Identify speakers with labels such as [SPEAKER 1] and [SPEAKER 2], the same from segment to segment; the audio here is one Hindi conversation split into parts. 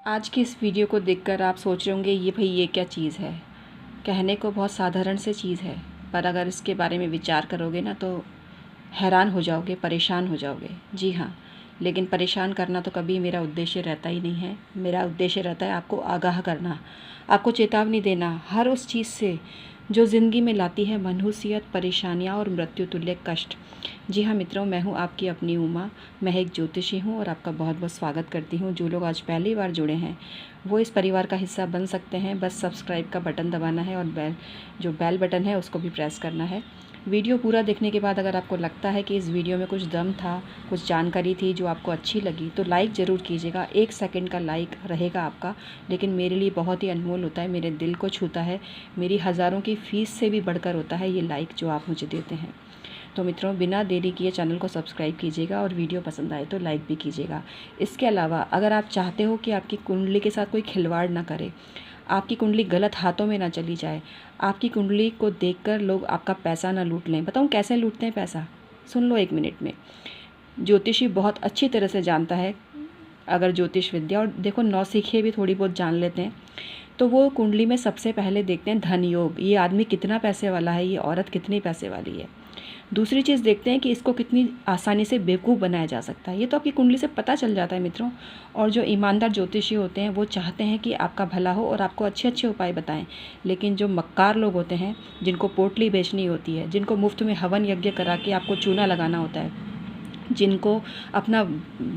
[SPEAKER 1] आज की इस वीडियो को देखकर आप सोच रहे होंगे ये भाई ये क्या चीज़ है। कहने को बहुत साधारण सी चीज़ है, पर अगर इसके बारे में विचार करोगे ना तो हैरान हो जाओगे, परेशान हो जाओगे। जी हाँ, लेकिन परेशान करना तो कभी मेरा उद्देश्य रहता ही नहीं है। मेरा उद्देश्य रहता है आपको आगाह करना, आपको चेतावनी देना हर उस चीज़ से जो ज़िंदगी में लाती है मनहूसियत, परेशानियाँ और मृत्यु तुल्य कष्ट। जी हाँ मित्रों, मैं हूँ आपकी अपनी उमा। मैं एक ज्योतिषी हूँ और आपका बहुत बहुत स्वागत करती हूँ। जो लोग आज पहली बार जुड़े हैं वो इस परिवार का हिस्सा बन सकते हैं। बस सब्सक्राइब का बटन दबाना है और बेल बटन है उसको भी प्रेस करना है। वीडियो पूरा देखने के बाद अगर आपको लगता है कि इस वीडियो में कुछ दम था, कुछ जानकारी थी जो आपको अच्छी लगी, तो लाइक ज़रूर कीजिएगा। 1 सेकंड का लाइक रहेगा आपका, लेकिन मेरे लिए बहुत ही अनमोल होता है, मेरे दिल को छूता है, मेरी हज़ारों की फ़ीस से भी बढ़कर होता है ये लाइक जो आप मुझे देते हैं। तो मित्रों, बिना देरी किए चैनल को सब्सक्राइब कीजिएगा और वीडियो पसंद आए तो लाइक भी कीजिएगा। इसके अलावा अगर आप चाहते हो कि आपकी कुंडली के साथ कोई खिलवाड़ ना करे, आपकी कुंडली गलत हाथों में ना चली जाए, आपकी कुंडली को देखकर लोग आपका पैसा ना लूट लें। बताऊँ कैसे लूटते हैं पैसा? सुन लो 1 मिनट में। ज्योतिषी बहुत अच्छी तरह से जानता है। अगर ज्योतिष विद्या और देखो नौसिखिए भी थोड़ी बहुत जान लेते हैं, तो वो कुंडली में सबसे पहले देखते हैं धन योग। ये आदमी कितना पैसे वाला है, ये औरत कितनी पैसे वाली है। दूसरी चीज़ देखते हैं कि इसको कितनी आसानी से बेवकूफ़ बनाया जा सकता है। ये तो आपकी कुंडली से पता चल जाता है मित्रों। और जो ईमानदार ज्योतिषी होते हैं वो चाहते हैं कि आपका भला हो और आपको अच्छे अच्छे उपाय बताएं। लेकिन जो मक्कार लोग होते हैं, जिनको पोटली बेचनी होती है, जिनको मुफ्त में हवन यज्ञ करा के आपको चूना लगाना होता है, जिनको अपना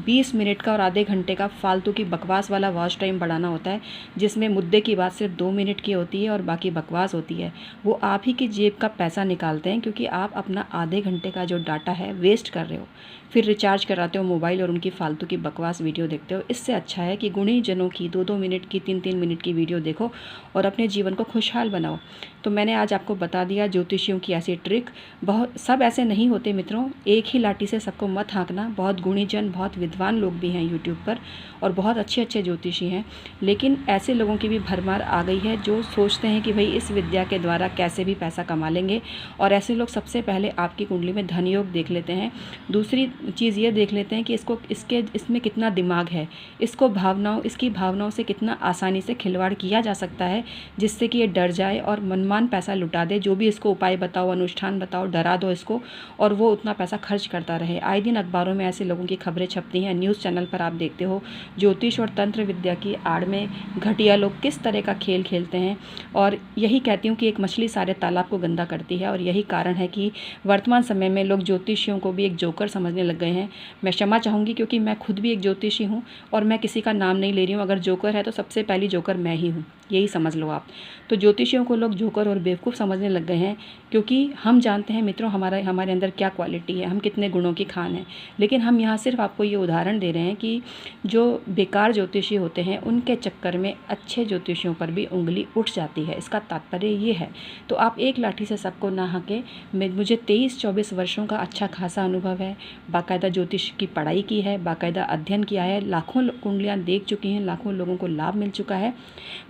[SPEAKER 1] 20 मिनट का और आधे घंटे का फालतू की बकवास वाला वॉच टाइम बढ़ाना होता है, जिसमें मुद्दे की बात सिर्फ 2 मिनट की होती है और बाकी बकवास होती है, वो आप ही की जेब का पैसा निकालते हैं, क्योंकि आप अपना आधे घंटे का जो डाटा है वेस्ट कर रहे हो। फिर रिचार्ज कराते हो मोबाइल और उनकी फालतू की बकवास वीडियो देखते हो। इससे अच्छा है कि गुणी जनों की 2-2 मिनट की, 3-3 मिनट की वीडियो देखो और अपने जीवन को खुशहाल बनाओ। तो मैंने आज आपको बता दिया ज्योतिषियों की ऐसी ट्रिक। बहुत सब ऐसे नहीं होते मित्रों, एक ही लाठी से सबको मत हाँकना। बहुत गुणीजन, बहुत विद्वान लोग भी हैं यूट्यूब पर और बहुत अच्छे अच्छे ज्योतिषी हैं, लेकिन ऐसे लोगों की भी भरमार आ गई है जो सोचते हैं कि भाई इस विद्या के द्वारा कैसे भी पैसा कमा लेंगे। और ऐसे लोग सबसे पहले आपकी कुंडली में धन योग देख लेते हैं। दूसरी चीज़ ये देख लेते हैं कि इसमें कितना दिमाग है, इसकी भावनाओं से कितना आसानी से खिलवाड़ किया जा सकता है, जिससे कि ये डर जाए और मनमान पैसा लुटा दे। जो भी इसको उपाय बताओ, अनुष्ठान बताओ, डरा दो इसको और वो उतना पैसा खर्च करता रहे। आए दिन अखबारों में ऐसे लोगों की खबरें छपती हैं, न्यूज़ चैनल पर आप देखते हो ज्योतिष और तंत्र विद्या की आड़ में घटिया लोग किस तरह का खेल खेलते हैं। और यही कहती हूँ कि एक मछली सारे तालाब को गंदा करती है, और यही कारण है कि वर्तमान समय में लोग ज्योतिषियों को भी एक जोकर समझने लग गए हैं। मैं क्षमा चाहूँगी क्योंकि मैं खुद भी एक ज्योतिषी हूँ और मैं किसी का नाम नहीं ले रही हूँ। अगर जोकर है तो सबसे पहली जोकर मैं ही हूँ, यही समझ लो आप। तो ज्योतिषियों को लोग जोकर और बेवकूफ़ समझने लग गए हैं, क्योंकि हम जानते हैं मित्रों हमारे अंदर क्या क्वालिटी है, हम कितने गुणों की खान हैं। लेकिन हम यहाँ सिर्फ आपको ये उदाहरण दे रहे हैं कि जो बेकार ज्योतिषी होते हैं उनके चक्कर में अच्छे ज्योतिषियों पर भी उंगली उठ जाती है। इसका तात्पर्य ये है। तो आप एक लाठी से सबको ना हाँके। मुझे 23-24 वर्षों का अच्छा खासा अनुभव है, बाकायदा ज्योतिष की पढ़ाई की है, बाकायदा अध्ययन किया है, लाखों कुंडलियाँ देख चुकी हैं, लाखों लोगों को लाभ मिल चुका है।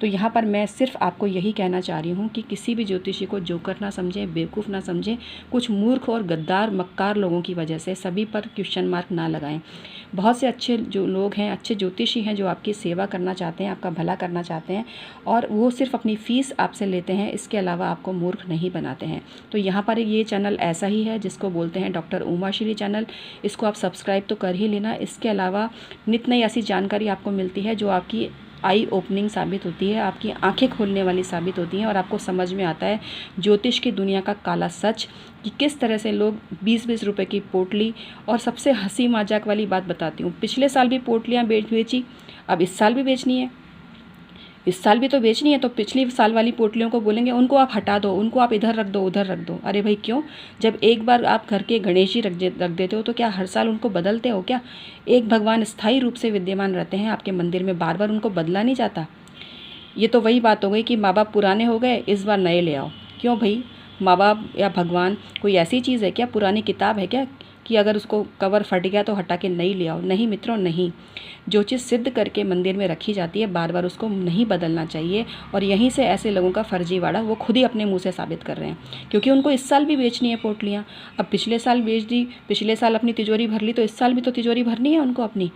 [SPEAKER 1] तो यहाँ पर मैं सिर्फ आपको यही कहना चाह रही हूँ कि किसी भी ज्योतिषी को जोकर ना समझें, बेवकूफ़ ना समझें। कुछ मूर्ख और गद्दार मक्कार लोगों की वजह से सभी पर क्वेश्चन मार्क ना लगाएं। बहुत से अच्छे जो लोग हैं, अच्छे ज्योतिषी हैं जो आपकी सेवा करना चाहते हैं, आपका भला करना चाहते हैं, और वो सिर्फ अपनी फ़ीस आपसे लेते हैं, इसके अलावा आपको मूर्ख नहीं बनाते हैं। तो यहाँ पर ये चैनल ऐसा ही है जिसको बोलते हैं डॉक्टर उमाश्री चैनल। इसको आप सब्सक्राइब तो कर ही लेना। इसके अलावा नित नई ऐसी जानकारी आपको मिलती है जो आपकी आई ओपनिंग साबित होती है, आपकी आंखें खोलने वाली साबित होती हैं, और आपको समझ में आता है ज्योतिष की दुनिया का काला सच, कि किस तरह से लोग 20-20 रुपए की पोटली। और सबसे हंसी मजाक वाली बात बताती हूँ, पिछले साल भी पोटलियाँ बेची, अब इस साल भी बेचनी है, इस साल भी तो बेचनी है। तो पिछली साल वाली पोटलियों को बोलेंगे उनको आप हटा दो, उनको आप इधर रख दो, उधर रख दो। अरे भाई क्यों? जब एक बार आप घर के गणेश जी रख देते हो तो क्या हर साल उनको बदलते हो क्या? एक भगवान स्थायी रूप से विद्यमान रहते हैं आपके मंदिर में, बार बार उनको बदला नहीं जाता। ये तो वही बात हो गई कि माँ बाप पुराने हो गए, इस बार नए ले आओ। क्यों भाई? माँ बाप या भगवान कोई ऐसी चीज़ है क्या, पुरानी किताब है क्या कि अगर उसको कवर फट गया तो हटा के नई ले आओ? नहीं मित्रों, नहीं। जो चीज़ सिद्ध करके मंदिर में रखी जाती है बार बार उसको नहीं बदलना चाहिए। और यहीं से ऐसे लोगों का फर्जीवाड़ा वो खुद ही अपने मुंह से साबित कर रहे हैं, क्योंकि उनको इस साल भी बेचनी है पोटलियाँ। अब पिछले साल बेच दी, पिछले साल अपनी तिजोरी भर ली, तो इस साल भी तो तिजोरी भरनी है उनको अपनी।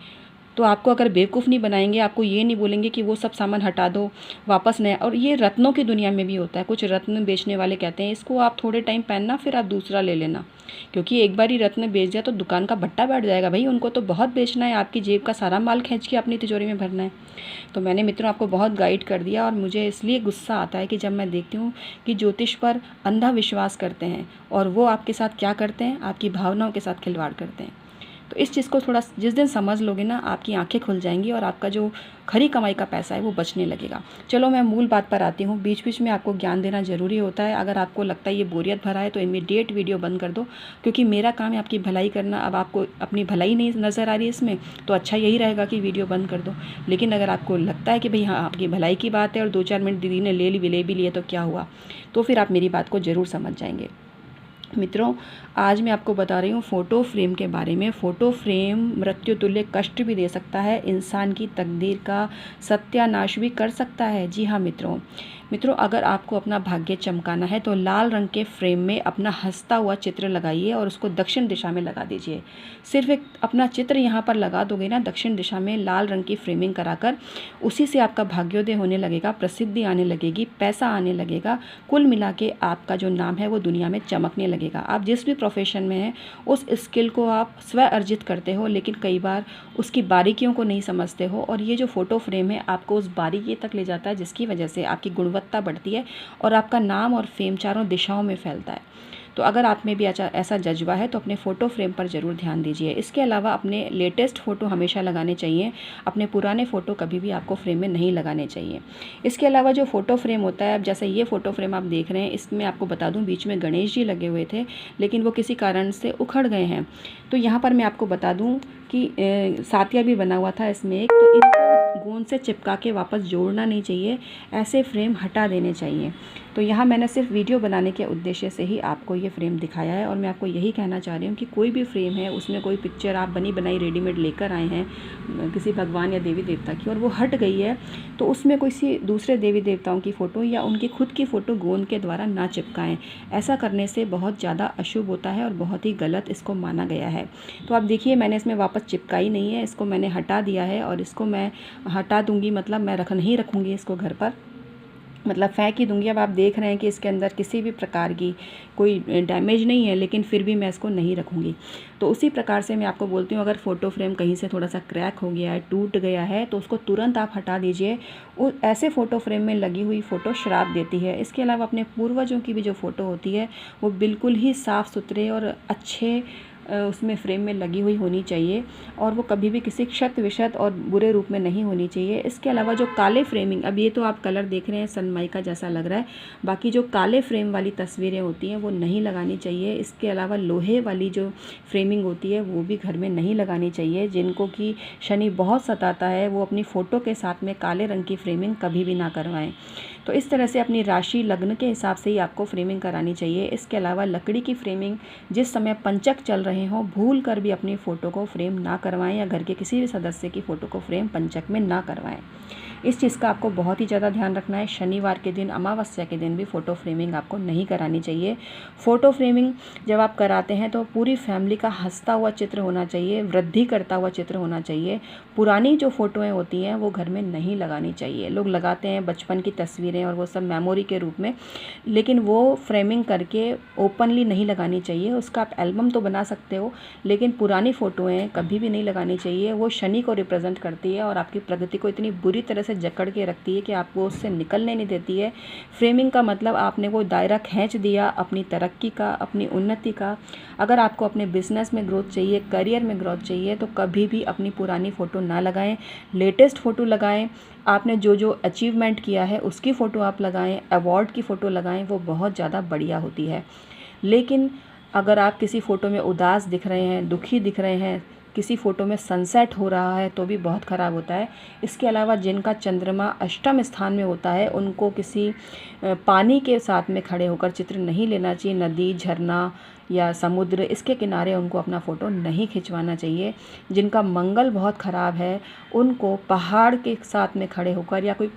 [SPEAKER 1] तो आपको अगर बेवकूफ़ नहीं बनाएंगे, आपको ये नहीं बोलेंगे कि वो सब सामान हटा दो, वापस नया। और ये रत्नों की दुनिया में भी होता है, कुछ रत्न बेचने वाले कहते हैं इसको आप थोड़े टाइम पहनना, फिर आप दूसरा ले लेना, क्योंकि एक बार ही रत्न बेच दिया तो दुकान का भट्टा बैठ जाएगा भाई। उनको तो बहुत बेचना है, आपकी जेब का सारा माल खींच के अपनी तिजोरी में भरना है। तो मैंने मित्रों आपको बहुत गाइड कर दिया, और मुझे इसलिए गुस्सा आता है कि जब मैं देखती हूँ कि ज्योतिष पर अंधा विश्वास करते हैं, और वो आपके साथ क्या करते हैं, आपकी भावनाओं के साथ खिलवाड़ करते हैं। तो इस चीज़ को थोड़ा जिस दिन समझ लोगे ना, आपकी आंखें खुल जाएंगी और आपका जो खरी कमाई का पैसा है वो बचने लगेगा। चलो मैं मूल बात पर आती हूँ। बीच बीच में आपको ज्ञान देना ज़रूरी होता है। अगर आपको लगता है ये बोरियत भरा है तो इमीडिएट वीडियो बंद कर दो, क्योंकि मेरा काम है आपकी भलाई करना। अब आपको अपनी भलाई नहीं नज़र आ रही इसमें, तो अच्छा यही रहेगा कि वीडियो बंद कर दो। लेकिन अगर आपको लगता है कि भाई हाँ आपकी भलाई की बात है और 2-4 मिनट दीदी ने ले भी लिए तो क्या हुआ, तो फिर आप मेरी बात को ज़रूर समझ जाएंगे। मित्रों, आज मैं आपको बता रही हूँ फ़ोटो फ्रेम के बारे में। फ़ोटो फ्रेम मृत्यु तुल्य कष्ट भी दे सकता है, इंसान की तकदीर का सत्यानाश भी कर सकता है। जी हाँ मित्रों, अगर आपको अपना भाग्य चमकाना है तो लाल रंग के फ्रेम में अपना हंसता हुआ चित्र लगाइए और उसको दक्षिण दिशा में लगा दीजिए। सिर्फ एक अपना चित्र यहाँ पर लगा दोगे ना दक्षिण दिशा में लाल रंग की फ्रेमिंग कराकर, उसी से आपका भाग्योदय होने लगेगा, प्रसिद्धि आने लगेगी, पैसा आने लगेगा। कुल मिला के आपका जो नाम है वो दुनिया में चमकने लगेगा। आप जिस भी प्रोफेशन में हैं उस स्किल को आप स्व अर्जित करते हो, लेकिन कई बार उसकी बारीकियों को नहीं समझते हो, और ये जो फ़ोटो फ्रेम है आपको उस बारीकी तक ले जाता है, जिसकी वजह से आपकी गुणवत्ता बढ़ती है और आपका नाम और फेम चारों दिशाओं में फैलता है। तो अगर आप में भी ऐसा जज्बा है तो अपने फ़ोटो फ्रेम पर ज़रूर ध्यान दीजिए। इसके अलावा अपने लेटेस्ट फ़ोटो हमेशा लगाने चाहिए, अपने पुराने फ़ोटो कभी भी आपको फ्रेम में नहीं लगाने चाहिए। इसके अलावा जो फ़ोटो फ्रेम होता है, अब जैसे ये फ़ोटो फ्रेम आप देख रहे हैं, इसमें आपको बता दूं बीच में गणेश जी लगे हुए थे, लेकिन वो किसी कारण से उखड़ गए हैं। तो यहाँ पर मैं आपको बता दूँ कि सातिया भी बना हुआ था इसमें एक, तो इनको गोंद से चिपका के वापस जोड़ना नहीं चाहिए, ऐसे फ्रेम हटा देने चाहिए। तो यहाँ मैंने सिर्फ वीडियो बनाने के उद्देश्य से ही आपको ये फ्रेम दिखाया है, और मैं आपको यही कहना चाह रही हूँ कि कोई भी फ्रेम है उसमें कोई पिक्चर आप बनी बनाई रेडीमेड लेकर आए हैं किसी भगवान या देवी देवता की, और वो हट गई है, तो उसमें किसी दूसरे देवी देवताओं की फ़ोटो या उनकी खुद की फ़ोटो गोंद के द्वारा ना चिपकाएं। ऐसा करने से बहुत ज़्यादा अशुभ होता है और बहुत ही गलत इसको माना गया है। तो आप देखिए मैंने इसमें वापस चिपकाई नहीं है, इसको मैंने हटा दिया है, और इसको मैं हटा दूँगी मतलब मैं नहीं रखूँगी इसको घर पर, मतलब फेंक ही दूंगी। अब आप देख रहे हैं कि इसके अंदर किसी भी प्रकार की कोई डैमेज नहीं है, लेकिन फिर भी मैं इसको नहीं रखूँगी। तो उसी प्रकार से मैं आपको बोलती हूँ, अगर फ़ोटो फ्रेम कहीं से थोड़ा सा क्रैक हो गया है, टूट गया है, तो उसको तुरंत आप हटा दीजिए। ऐसे फ़ोटो फ्रेम में लगी हुई फ़ोटो श्राप देती है। इसके अलावा अपने पूर्वजों की भी जो फ़ोटो होती है वो बिल्कुल ही साफ़ सुथरे और अच्छे उसमें फ्रेम में लगी हुई होनी चाहिए, और वो कभी भी किसी क्षत विक्षत और बुरे रूप में नहीं होनी चाहिए। इसके अलावा जो काले फ्रेमिंग, अब ये तो आप कलर देख रहे हैं सनमाइका जैसा लग रहा है, बाकी जो काले फ्रेम वाली तस्वीरें होती हैं वो नहीं लगानी चाहिए। इसके अलावा लोहे वाली जो फ्रेमिंग होती है वो भी घर में नहीं लगानी चाहिए। जिनको कि शनि बहुत सताता है वो अपनी फ़ोटो के साथ में काले रंग की फ्रेमिंग कभी भी ना करवाएं। तो इस तरह से अपनी राशि लग्न के हिसाब से ही आपको फ्रेमिंग करानी चाहिए। इसके अलावा लकड़ी की फ्रेमिंग, जिस समय पंचक चल रहे हों, भूल कर भी अपनी फ़ोटो को फ्रेम ना करवाएं, या घर के किसी भी सदस्य की फ़ोटो को फ्रेम पंचक में ना करवाएं। इस चीज़ का आपको बहुत ही ज़्यादा ध्यान रखना है। शनिवार के दिन, अमावस्या के दिन भी फ़ोटो फ्रेमिंग आपको नहीं करानी चाहिए। फ़ोटो फ्रेमिंग जब आप कराते हैं तो पूरी फैमिली का हंसता हुआ चित्र होना चाहिए, वृद्धि करता हुआ चित्र होना चाहिए। पुरानी जो फ़ोटोएँ होती हैं वो घर में नहीं लगानी चाहिए। लोग लगाते हैं बचपन की तस्वीरें और वो सब मेमोरी के रूप में, लेकिन वो फ्रेमिंग करके ओपनली नहीं लगानी चाहिए। उसका आप एल्बम तो बना सकते हो, लेकिन पुरानी फ़ोटोएँ कभी भी नहीं लगानी चाहिए। वो शनि को रिप्रेजेंट करती है और आपकी प्रगति को इतनी बुरी तरह से जकड़ के रखती है कि आपको उससे निकलने नहीं देती है। फ्रेमिंग का मतलब आपने वो दायरा खींच दिया अपनी तरक्की का, अपनी उन्नति का। अगर आपको अपने बिजनेस में ग्रोथ चाहिए, करियर में ग्रोथ चाहिए, तो कभी भी अपनी पुरानी फ़ोटो ना लगाएं, लेटेस्ट फ़ोटो लगाएं। आपने जो जो अचीवमेंट किया है उसकी फ़ोटो आप लगाएं, अवार्ड की फ़ोटो लगाएं, वो बहुत ज़्यादा बढ़िया होती है। लेकिन अगर आप किसी फ़ोटो में उदास दिख रहे हैं, दुखी दिख रहे हैं, किसी फ़ोटो में सनसेट हो रहा है, तो भी बहुत ख़राब होता है। इसके अलावा जिनका चंद्रमा अष्टम स्थान में होता है उनको किसी पानी के साथ में खड़े होकर चित्र नहीं लेना चाहिए। नदी, झरना या समुद्र, इसके किनारे उनको अपना फ़ोटो नहीं खिंचवाना चाहिए। जिनका मंगल बहुत ख़राब है उनको पहाड़ के साथ में खड़े होकर या कोई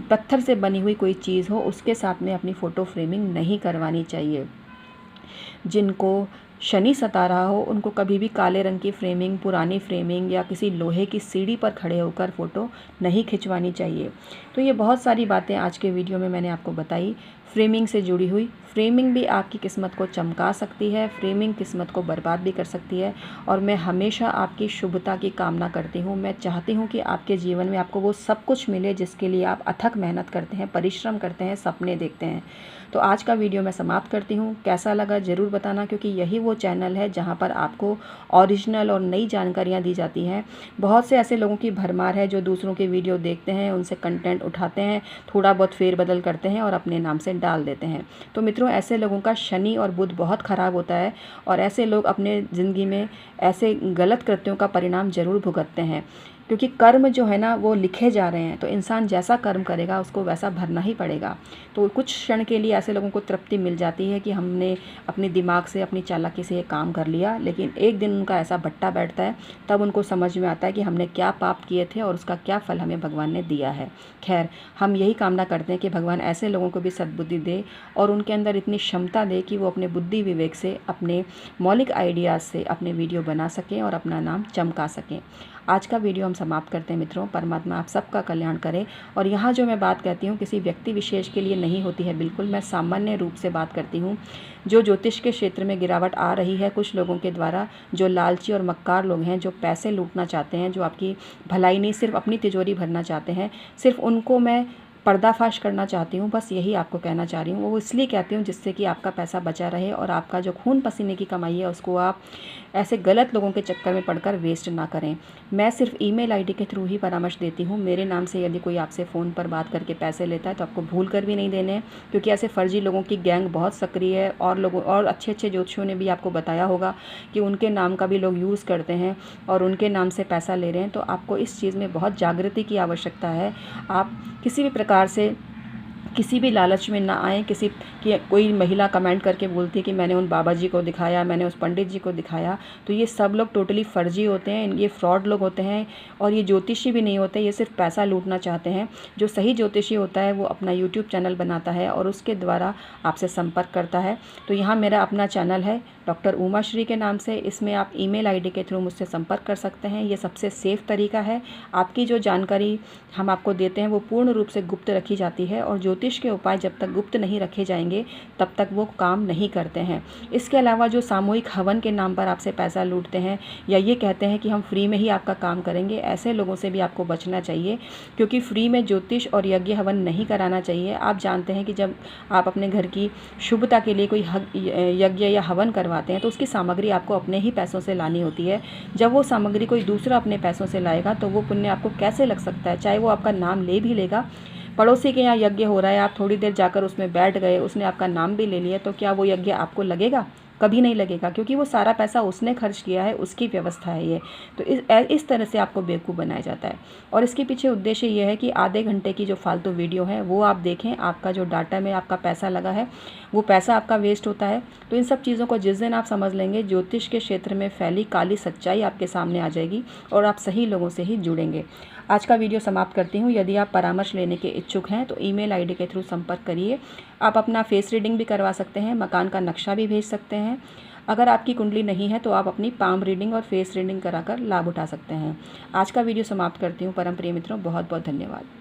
[SPEAKER 1] पत्थर से बनी हुई कोई चीज़ हो उसके साथ में अपनी फ़ोटो फ्रेमिंग नहीं करवानी चाहिए। जिनको शनि सता रहा हो उनको कभी भी काले रंग की फ्रेमिंग, पुरानी फ्रेमिंग या किसी लोहे की सीढ़ी पर खड़े होकर फ़ोटो नहीं खिंचवानी चाहिए। तो ये बहुत सारी बातें आज के वीडियो में मैंने आपको बताई फ्रेमिंग से जुड़ी हुई। फ्रेमिंग भी आपकी किस्मत को चमका सकती है, फ्रेमिंग किस्मत को बर्बाद भी कर सकती है। और मैं हमेशा आपकी शुभता की कामना करती हूँ। मैं चाहती हूँ कि आपके जीवन में आपको वो सब कुछ मिले जिसके लिए आप अथक मेहनत करते हैं, परिश्रम करते हैं, सपने देखते हैं। तो आज का वीडियो मैं समाप्त करती हूँ। कैसा लगा ज़रूर बताना, क्योंकि यही वो चैनल है जहाँ पर आपको ओरिजिनल और नई जानकारियाँ दी जाती हैं। बहुत से ऐसे लोगों की भरमार है जो दूसरों के वीडियो देखते हैं, उनसे कंटेंट उठाते हैं, थोड़ा बहुत फेरबदल करते हैं और अपने नाम से डाल देते हैं। तो मित्रों, ऐसे लोगों का शनि और बुध बहुत ख़राब होता है और ऐसे लोग अपने ज़िंदगी में ऐसे गलत कृत्यों का परिणाम ज़रूर भुगतते हैं, क्योंकि कर्म जो है ना वो लिखे जा रहे हैं। तो इंसान जैसा कर्म करेगा उसको वैसा भरना ही पड़ेगा। तो कुछ क्षण के लिए ऐसे लोगों को तृप्ति मिल जाती है कि हमने अपने दिमाग से, अपनी चालाकी से ये काम कर लिया, लेकिन एक दिन उनका ऐसा भट्टा बैठता है, तब उनको समझ में आता है कि हमने क्या पाप किए थे और उसका क्या फल हमें भगवान ने दिया है। खैर, हम यही कामना करते हैं कि भगवान ऐसे लोगों को भी सद्बुद्धि दे और उनके अंदर इतनी क्षमता दे कि वो अपने बुद्धि विवेक से, अपने मौलिक आइडियाज़ से अपने वीडियो बना सकें और अपना नाम चमका सकें। आज का वीडियो हम समाप्त करते हैं मित्रों। परमात्मा आप सबका कल्याण करे। और यहाँ जो मैं बात कहती हूँ किसी व्यक्ति विशेष के लिए नहीं होती है, बिल्कुल मैं सामान्य रूप से बात करती हूँ। जो ज्योतिष के क्षेत्र में गिरावट आ रही है कुछ लोगों के द्वारा, जो लालची और मक्कार लोग हैं, जो पैसे लूटना चाहते हैं, जो आपकी भलाई नहीं सिर्फ अपनी तिजोरी भरना चाहते हैं, सिर्फ उनको मैं पर्दाफाश करना चाहती हूँ। बस यही आपको कहना चाह रही हूँ। वो इसलिए कहती हूँ जिससे कि आपका पैसा बचा रहे और आपका जो खून पसीने की कमाई है उसको आप ऐसे गलत लोगों के चक्कर में पड़कर वेस्ट ना करें। मैं सिर्फ ईमेल आईडी के थ्रू ही परामर्श देती हूँ। मेरे नाम से यदि कोई आपसे फ़ोन पर बात करके पैसे लेता है तो आपको भूल कर भी नहीं देने हैं, क्योंकि ऐसे फर्जी लोगों की गैंग बहुत सक्रिय है। और अच्छे अच्छे ज्योतिषियों ने भी आपको बताया होगा कि उनके नाम का भी लोग यूज़ करते हैं और उनके नाम से पैसा ले रहे हैं। तो आपको इस चीज़ में बहुत जागृति की आवश्यकता है। आप किसी भी प्रकार से किसी भी लालच में ना आएँ। कोई महिला कमेंट करके बोलती है कि मैंने उन बाबा जी को दिखाया, मैंने उस पंडित जी को दिखाया, तो ये सब लोग टोटली फर्जी होते हैं। ये फ्रॉड लोग होते हैं और ये ज्योतिषी भी नहीं होते, ये सिर्फ पैसा लूटना चाहते हैं। जो सही ज्योतिषी होता है वो अपना यूट्यूब चैनल बनाता है और उसके द्वारा आपसे संपर्क करता है। तो यहाँ मेरा अपना चैनल है डॉक्टर उमा श्री के नाम से। इसमें आप ईमेल आईडी के थ्रू मुझसे संपर्क कर सकते हैं। ये सबसे सेफ़ तरीका है। आपकी जो जानकारी हम आपको देते हैं वो पूर्ण रूप से गुप्त रखी जाती है और ज्योतिष के उपाय जब तक गुप्त नहीं रखे जाएंगे तब तक वो काम नहीं करते हैं। इसके अलावा जो सामूहिक हवन के नाम पर आपसे पैसा लूटते हैं या ये कहते हैं कि हम फ्री में ही आपका काम करेंगे, ऐसे लोगों से भी आपको बचना चाहिए, क्योंकि फ्री में ज्योतिष और यज्ञ हवन नहीं कराना चाहिए। आप जानते हैं कि जब आप अपने घर की शुभता के लिए कोई यज्ञ या हवन करवाते हैं तो उसकी सामग्री आपको अपने ही पैसों से लानी होती है। जब वो सामग्री कोई दूसरा अपने पैसों से लाएगा तो वो पुण्य आपको कैसे लग सकता है? चाहे वो आपका नाम ले भी लेगा, पड़ोसी के यहाँ यज्ञ हो रहा है, आप थोड़ी देर जाकर उसमें बैठ गए, उसने आपका नाम भी ले लिया, तो क्या वो यज्ञ आपको लगेगा? कभी नहीं लगेगा, क्योंकि वो सारा पैसा उसने खर्च किया है, उसकी व्यवस्था है ये। तो इस तरह से आपको बेवकूफ़ बनाया जाता है। और इसके पीछे उद्देश्य ये है कि आधे घंटे की जो फालतू वीडियो है वो आप देखें, आपका जो डाटा में आपका पैसा लगा है वो पैसा आपका वेस्ट होता है। तो इन सब चीज़ों को जिस दिन आप समझ लेंगे, ज्योतिष के क्षेत्र में फैली काली सच्चाई आपके सामने आ जाएगी और आप सही लोगों से ही जुड़ेंगे। आज का वीडियो समाप्त करती हूँ। यदि आप परामर्श लेने के इच्छुक हैं तो ईमेल आईडी के थ्रू संपर्क करिए। आप अपना फेस रीडिंग भी करवा सकते हैं, मकान का नक्शा भी भेज सकते हैं। अगर आपकी कुंडली नहीं है तो आप अपनी पाम रीडिंग और फेस रीडिंग कराकर लाभ उठा सकते हैं। आज का वीडियो समाप्त करती हूँ। परम प्रिय मित्रों, बहुत बहुत धन्यवाद।